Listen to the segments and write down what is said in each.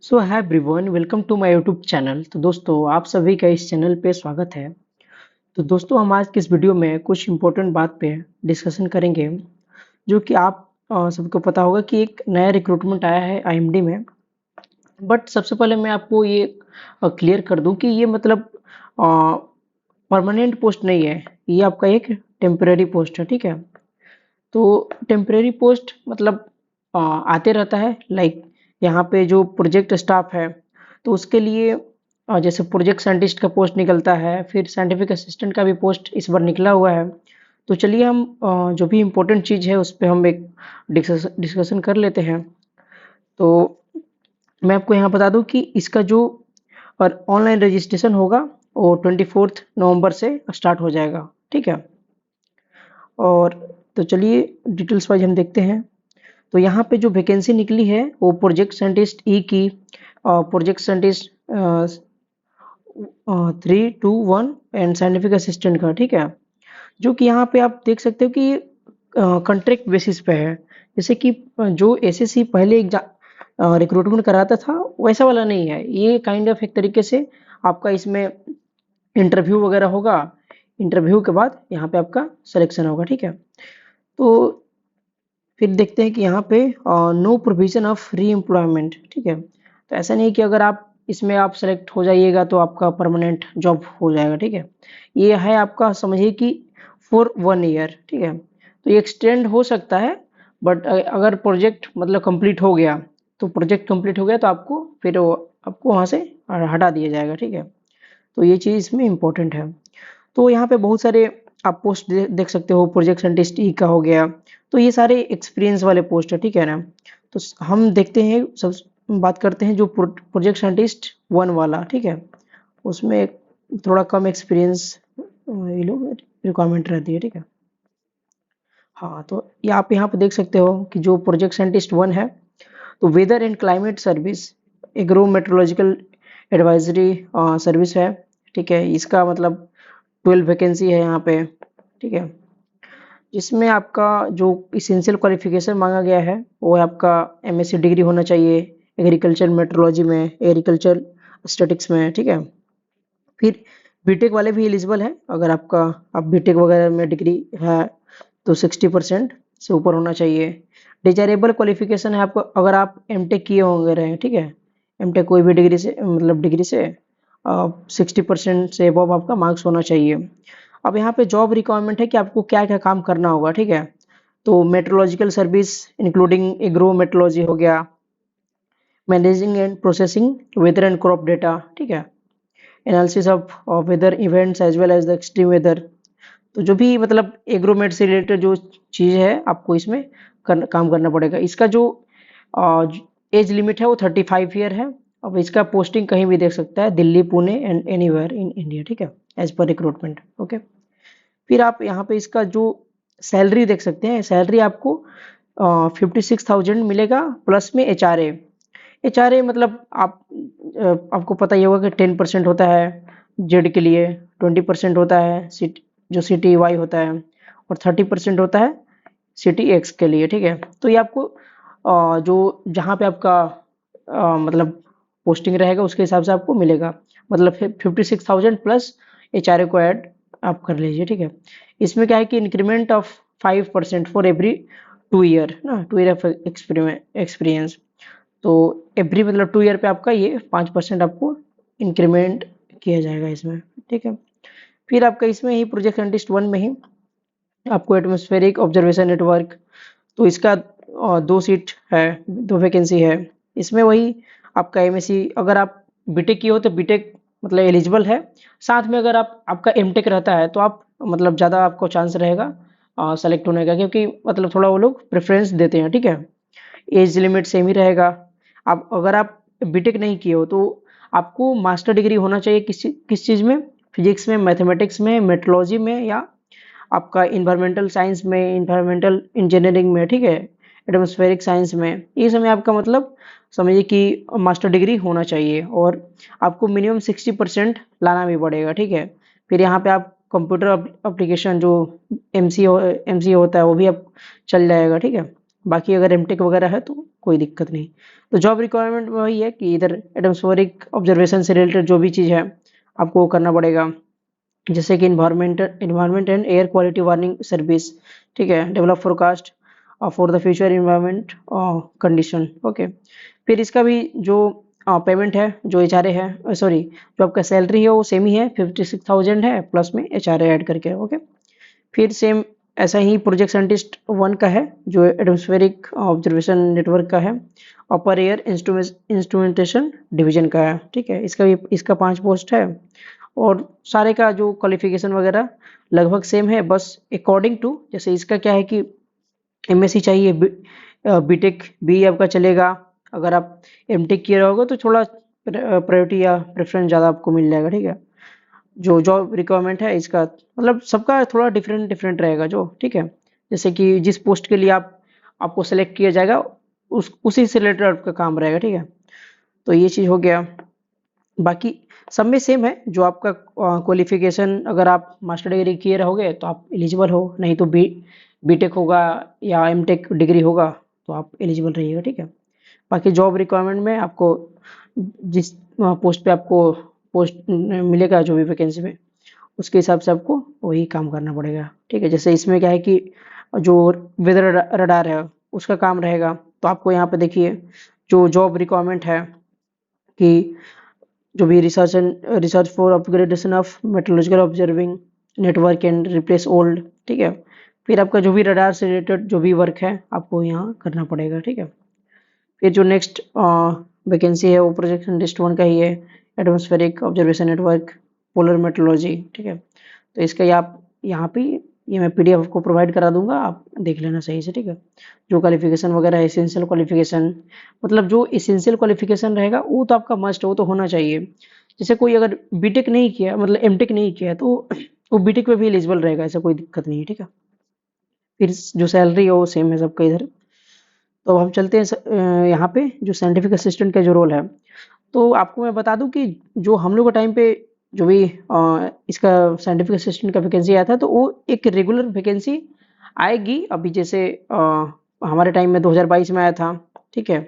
So hi everyone, welcome to my YouTube channel. तो दोस्तों, आप सभी का इस चैनल पे स्वागत है। तो दोस्तों, हम आज की इस वीडियो में कुछ इम्पोर्टेंट बात पे डिस्कशन करेंगे, जो कि आप सबको पता होगा कि एक नया रिक्रूटमेंट आया है आईएमडी में। बट सबसे पहले मैं आपको ये क्लियर कर दूं कि ये मतलब परमानेंट पोस्ट नहीं है, ये आपका एक टेम्परेरी पोस्ट है। ठीक है, तो टेम्परेरी पोस्ट मतलब आते रहता है। लाइक यहाँ पे जो प्रोजेक्ट स्टाफ है, तो उसके लिए जैसे प्रोजेक्ट साइंटिस्ट का पोस्ट निकलता है, फिर साइंटिफिक असिस्टेंट का भी पोस्ट इस बार निकला हुआ है। तो चलिए हम जो भी इम्पोर्टेंट चीज़ है उस पर हम एक डिस्कशन कर लेते हैं। तो मैं आपको यहाँ बता दूँ कि इसका जो और ऑनलाइन रजिस्ट्रेशन होगा वो 24 नवंबर से स्टार्ट हो जाएगा। ठीक है, और तो चलिए डिटेल्स वाइज हम देखते हैं। तो यहाँ पे जो वैकेंसी निकली है वो प्रोजेक्ट साइंटिस्ट ई की, project scientist 321 and scientific assistant का। ठीक है, जो कि यहाँ पे आप देख सकते हो कि कॉन्ट्रैक्ट बेसिस पे है। जैसे कि जो एसएससी पहले एक रिक्रूटमेंट कराता था वैसा वाला नहीं है ये। काइंड ऑफ एक तरीके से आपका इसमें इंटरव्यू वगैरह होगा, इंटरव्यू के बाद यहाँ पे आपका सिलेक्शन होगा। ठीक है, तो फिर देखते हैं कि यहाँ पे no provision of reemployment. ठीक है, तो ऐसा नहीं कि अगर आप इसमें आप सेलेक्ट हो जाइएगा तो आपका परमानेंट जॉब हो जाएगा। ठीक है, ये है आपका, समझिए कि फॉर 1 ईयर। ठीक है, तो ये एक्सटेंड हो सकता है, बट अगर प्रोजेक्ट मतलब कंप्लीट हो गया, तो प्रोजेक्ट कंप्लीट हो गया तो आपको फिर आपको वहाँ से हटा दिया जाएगा। ठीक है, तो ये चीज़ इसमें इम्पोर्टेंट है। तो यहाँ पे बहुत सारे आप पोस्ट देख सकते हो। प्रोजेक्ट साइंटिस्ट ई का हो गया, तो ये सारे एक्सपीरियंस वाले पोस्ट है। ठीक है ना, तो हम देखते हैं, सब बात करते हैं जो प्रोजेक्ट साइंटिस्ट 1 वाला। ठीक है, उसमें थोड़ा कम एक्सपीरियंस ये लोग रिक्वायरमेंट रहती है। ठीक है, हाँ, तो ये आप यहाँ पे देख सकते हो कि जो प्रोजेक्ट साइंटिस्ट 1 है, तो weather and climate service, agro meteorological advisory service है। ठीक है, इसका मतलब 12 वैकेंसी है यहाँ पे। ठीक है, इसमें आपका जो इसेंशियल क्वालिफिकेशन मांगा गया है वो है आपका एमएससी डिग्री होना चाहिए एग्रीकल्चर मेट्रोलॉजी में, एग्रीकल्चर स्टैटिक्स में। ठीक है, फिर बीटेक वाले भी एलिजिबल हैं। अगर आपका आप बीटेक वगैरह में डिग्री है तो 60% से ऊपर होना चाहिए। डिजायरेबल क्वालिफिकेशन है आपको अगर आप एमटेक किए होंगे रहे। ठीक है, एमटेक कोई भी डिग्री से मतलब डिग्री से 60% से अबव आपका मार्क्स होना चाहिए। अब यहाँ पे जॉब रिक्वायरमेंट है कि आपको क्या क्या काम करना होगा। ठीक है, तो meteorological service including agro meteorology हो गया, managing and processing weather and crop data. ठीक है, analysis of weather events as well as the extreme weather. तो जो भी मतलब एग्रोमेट से रिलेटेड जो चीज़ है आपको इसमें काम करना पड़ेगा। इसका जो एज लिमिट है वो 35 ईयर है। अब इसका पोस्टिंग कहीं भी देख सकता है, Delhi, Pune and anywhere in India. ठीक है, एज पर रिक्रूटमेंट। ओके, फिर आप यहाँ पे इसका जो सैलरी देख सकते हैं, सैलरी आपको 56,000 मिलेगा, प्लस में एचआरए। एचआरए मतलब आपको पता ही होगा कि 10% होता है जेड के लिए, 20% होता है जो सिटी वाई होता है, और 30% होता है सिटी एक्स के लिए। ठीक है, तो ये आपको जो जहाँ पे आपका मतलब पोस्टिंग रहेगा उसके हिसाब से आपको मिलेगा। मतलब 56,000 प्लस एचआरए को ऐड आप कर लीजिए। ठीक है, इसमें क्या है कि increment of 5% for every 2 year ना, 2 ईयर ऑफ एक्सपीरियंस। तो एवरी मतलब 2 ईयर पे आपका ये 5% आपको इंक्रीमेंट किया जाएगा इसमें। ठीक है, फिर आपका इसमें ही प्रोजेक्ट साइंटिस्ट 1 में ही आपको एटमॉस्फेरिक ऑब्जर्वेशन नेटवर्क, तो इसका 2 सीट है, 2 वैकेंसी है। इसमें वही आपका एमएससी अगर आप बीटेक की हो तो बीटेक मतलब एलिजिबल है। साथ में अगर आप आपका एमटेक रहता है तो आप मतलब ज़्यादा आपको चांस रहेगा सेलेक्ट होने का, क्योंकि मतलब थोड़ा वो लोग प्रेफरेंस देते हैं। ठीक है, एज लिमिट सेम ही रहेगा। आप अगर आप बीटेक नहीं किए हो तो आपको मास्टर डिग्री होना चाहिए किस चीज़ में, फिजिक्स में, मैथमेटिक्स में, मेट्रोलॉजी में, या आपका इन्वायरमेंटल साइंस में, इन्वायरमेंटल इंजीनियरिंग में। ठीक है, एटमॉस्फेरिक साइंस में, ये समय आपका मतलब समझिए कि मास्टर डिग्री होना चाहिए, और आपको मिनिमम 60% लाना भी पड़ेगा। ठीक है, फिर यहाँ पे आप कंप्यूटर एप्लीकेशन जो एमसी होता है वो भी आप चल जाएगा। ठीक है, बाकी अगर एमटेक वगैरह है तो कोई दिक्कत नहीं। तो जॉब रिक्वायरमेंट में वही है कि इधर एटमॉस्फेरिक ऑब्जर्वेशन से रिलेटेड जो भी चीज़ है आपको वो करना पड़ेगा, जैसे कि environment and air quality warning service, ठीक है, develop forecast for the future environment condition. Okay, फिर इसका भी जो पेमेंट है, जो एच आर ए है, सॉरी, जो आपका सैलरी है वो सेम ही है, 56,000 है, प्लस में एच आर ए ऐड करके। ओके, फिर सेम ऐसा ही प्रोजेक्ट साइंटिस्ट 1 का है, जो एटमॉस्फेरिक ऑब्जर्वेशन नेटवर्क का है, अपर एयर इंस्ट्रूमेंटेशन डिवीजन का है, ठीक है। इसका 5 पोस्ट है, और सारे का जो क्वालिफिकेशन वगैरह लगभग सेम है, बस अकॉर्डिंग टू, जैसे इसका क्या है कि एमएससी चाहिए, बीटेक भी आपका चलेगा, अगर आप एमटेक किए रहोगे तो थोड़ा प्रायोरिटी या प्रेफरेंस ज़्यादा आपको मिल जाएगा, ठीक है। जो जॉब रिक्वायरमेंट है इसका मतलब सबका थोड़ा डिफरेंट डिफरेंट रहेगा जो, ठीक है। जैसे कि जिस पोस्ट के लिए आपको सेलेक्ट किया जाएगा उसी से रिलेटेड आपका काम रहेगा, ठीक है। तो ये चीज़ हो गया। बाकी सब में सेम है, जो आपका क्वालिफिकेशन, अगर आप मास्टर डिग्री किए रहोगे तो आप एलिजिबल हो, नहीं तो बीटेक होगा या एमटेक डिग्री होगा तो आप एलिजिबल रहिएगा, ठीक है। बाकी जॉब रिक्वायरमेंट में आपको जिस पोस्ट पे आपको पोस्ट मिलेगा, जो भी वैकेंसी में, उसके हिसाब से आपको वही काम करना पड़ेगा, ठीक है। जैसे इसमें क्या है कि जो वेदर रडार है उसका काम रहेगा, तो आपको यहाँ पे देखिए जो जॉब रिक्वायरमेंट है कि जो भी research for upgradation of meteorological observing network and replace old, ठीक है। फिर आपका जो भी रडार से रिलेटेड जो भी वर्क है आपको यहाँ करना पड़ेगा, ठीक है। फिर जो नेक्स्ट वैकेंसी है वो प्रोजेक्शन लिस्ट 1 का ही है, atmospheric observation network polar metrology, ठीक है। तो इसका आप यहाँ पे ये मैं पीडीएफ आपको प्रोवाइड करा दूंगा, आप देख लेना सही से, ठीक है। जो क्वालिफिकेशन वगैरह है, एसेंशियल क्वालिफिकेशन, मतलब जो एसेंशियल क्वालिफिकेशन रहेगा वो तो आपका मस्ट, वो तो होना चाहिए। जैसे कोई अगर बीटेक नहीं किया, मतलब एमटेक नहीं किया, तो वो बीटेक में भी एलिजिबल रहेगा, ऐसा कोई दिक्कत नहीं है, ठीक है। फिर जो सैलरी है वो सेम है सबका इधर। तो हम चलते हैं यहाँ पे जो साइंटिफिक असिस्टेंट का जो रोल है, तो आपको मैं बता दूं कि जो हम लोग के टाइम पे जो भी इसका साइंटिफिक असिस्टेंट का वैकेंसी आया था, तो वो एक रेगुलर वैकेंसी आएगी। अभी जैसे हमारे टाइम में 2022 में आया था, ठीक है।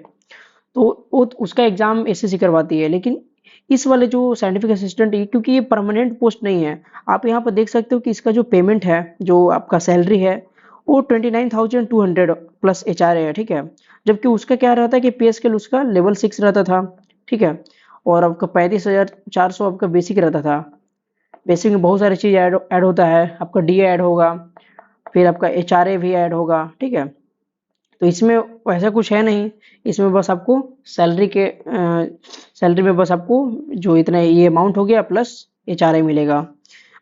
तो वो उसका एग्जाम एसएससी करवाती है, लेकिन इस वाले जो साइंटिफिक असिस्टेंट है, क्योंकि ये परमानेंट पोस्ट नहीं है, आप यहाँ पर देख सकते हो कि इसका जो पेमेंट है, जो आपका सैलरी है, वो 29,200 प्लस एच आर है, ठीक है। जबकि उसका क्या रहता है कि पे स्केल उसका लेवल 6 रहता था, ठीक है। और आपका 35,400 आपका बेसिक रहता था। बेसिक में बहुत सारी चीज़ ऐड होता है, आपका डी ऐड होगा, फिर आपका एच आर ए भी ऐड होगा, ठीक है। तो इसमें वैसा कुछ है नहीं, इसमें बस आपको सैलरी में बस आपको जो इतना ये अमाउंट हो गया प्लस एच आर ए मिलेगा।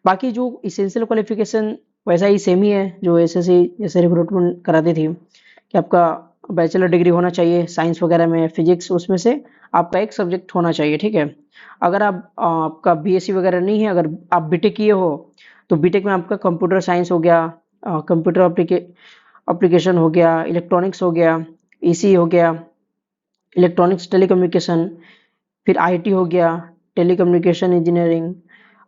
बाकी जो इसेंशियल क्वालिफिकेशन वैसा ही सेम ही है जो एसएससी जैसे रिक्रूटमेंट कराती थी, कि आपका बैचलर डिग्री होना चाहिए साइंस वगैरह में, फिजिक्स, उसमें से आपका एक सब्जेक्ट होना चाहिए, ठीक है। अगर आपका बीएससी वगैरह नहीं है, अगर आप बीटेक किए हो, तो बीटेक में आपका कंप्यूटर साइंस हो गया, कंप्यूटर एप्लीकेशन हो गया, इलेक्ट्रॉनिक्स हो गया, ईसी हो गया, इलेक्ट्रॉनिक्स टेलीकम्युनिकेशन, फिर आईटी हो गया, टेलीकम्युनिकेशन इंजीनियरिंग,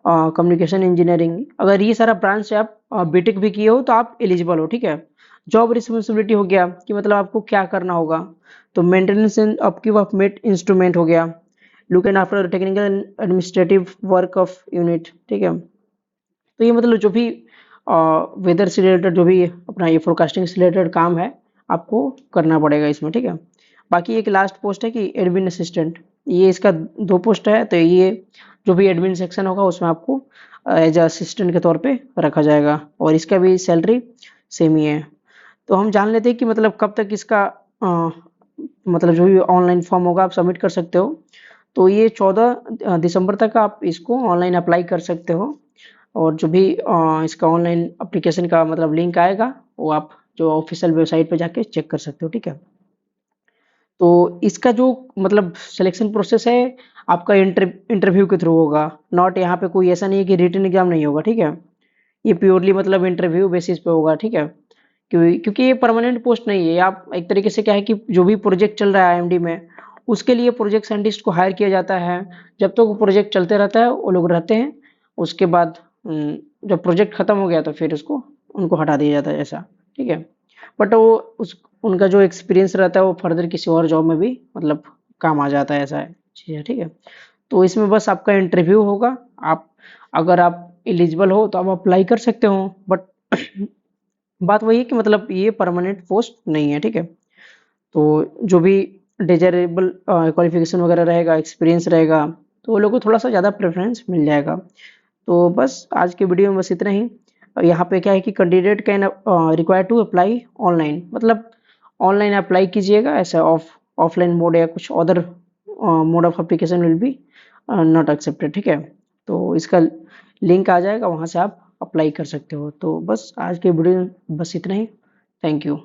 कम्युनिकेशन इंजीनियरिंग, अगर ये सारा ब्रांच से आप बीटेक भी किए हो तो आप एलिजिबल हो, ठीक है। जॉब रिस्पॉन्सिबिलिटी हो गया कि मतलब आपको क्या करना होगा, तो maintenance and upkeep of met instrument हो गया, look and after technical administrative work of unit, ठीक है। तो ये मतलब जो भी वेदर से रिलेटेड जो भी अपना ये फोरकास्टिंग से रिलेटेड काम है आपको करना पड़ेगा इसमें, ठीक है। बाकी एक लास्ट पोस्ट है कि एडमिन असिस्टेंट, ये इसका 2 पोस्ट है, तो ये जो भी एडमिन सेक्शन होगा उसमें आपको एज असिस्टेंट के तौर पे रखा जाएगा, और इसका भी सैलरी सेम ही है। तो हम जान लेते हैं कि मतलब कब तक इसका मतलब जो भी ऑनलाइन फॉर्म होगा आप सबमिट कर सकते हो। तो ये 14 दिसंबर तक आप इसको ऑनलाइन अप्लाई कर सकते हो, और जो भी इसका ऑनलाइन एप्लीकेशन का मतलब लिंक आएगा वो आप जो ऑफिशियल वेबसाइट पे जाके चेक कर सकते हो, ठीक है। तो इसका जो मतलब सिलेक्शन प्रोसेस है आपका इंटरव्यू के थ्रू होगा, नॉट यहाँ पे कोई ऐसा नहीं है कि रिटन एग्जाम नहीं होगा, ठीक है। ये प्योरली मतलब इंटरव्यू बेसिस पे होगा, ठीक है। क्योंकि ये परमानेंट पोस्ट नहीं है, आप एक तरीके से क्या है कि जो भी प्रोजेक्ट चल रहा है आईएमडी में, उसके लिए प्रोजेक्ट साइंटिस्ट को हायर किया जाता है। जब तक वो प्रोजेक्ट चलते रहता है वो लोग रहते हैं, उसके बाद जब प्रोजेक्ट खत्म हो गया तो फिर उसको उनको हटा दिया जाता है, ऐसा, ठीक है। बट वो उस उनका जो एक्सपीरियंस रहता है वो फर्दर किसी और जॉब में भी मतलब काम आ जाता है, ऐसा है चीज़ है, ठीक है। तो इसमें बस आपका इंटरव्यू होगा, आप अगर आप एलिजिबल हो तो आप अप्लाई कर सकते हो, बट बात वही है कि मतलब ये परमानेंट पोस्ट नहीं है, ठीक है। तो जो भी डिजायरेबल क्वालिफिकेशन वगैरह रहेगा, एक्सपीरियंस रहेगा, तो वो लोग को थोड़ा सा ज़्यादा प्रेफरेंस मिल जाएगा। तो बस आज के वीडियो में बस इतना ही। यहाँ पे क्या है कि candidate can require to apply online, मतलब ऑनलाइन अप्लाई कीजिएगा, ऐसा ऑफलाइन मोड या कुछ other mode of application will be not accepted, ठीक है। तो इसका लिंक आ जाएगा, वहाँ से आप अप्लाई कर सकते हो। तो बस आज के वीडियो में बस इतना ही। Thank you.